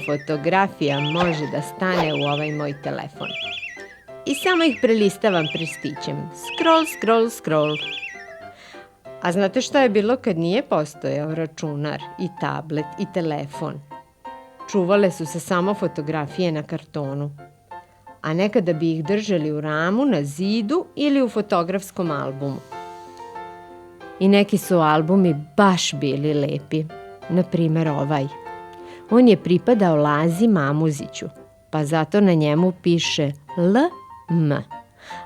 fotografija može da stane u ovaj moj telefon. I samo ih prelistavam prstićem. Scroll, scroll, scroll. A znate šta je bilo kad nije postojao računar i tablet i telefon? Čuvale su se samo fotografije na kartonu. A nekada bi ih držali u ramu, na zidu ili u fotografskom albumu. I neki su albumi baš bili lepi. Naprimer ovaj. On je pripadao Lazi Mamuziću, pa zato na njemu piše LM.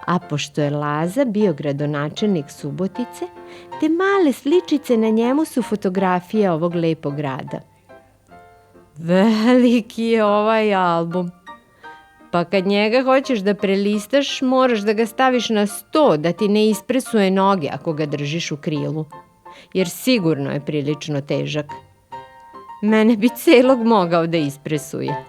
A pošto je Laza bio gradonačelnik Subotice, te male sličice na njemu su fotografije ovog lepog grada. Veliki je ovaj album. Pa kad njega hoćeš da prelistaš, moraš da ga staviš na sto, da ti ne ispresuje noge ako ga držiš u krilu. Jer sigurno je prilično težak. Mene bi celog mogao da ispresuje.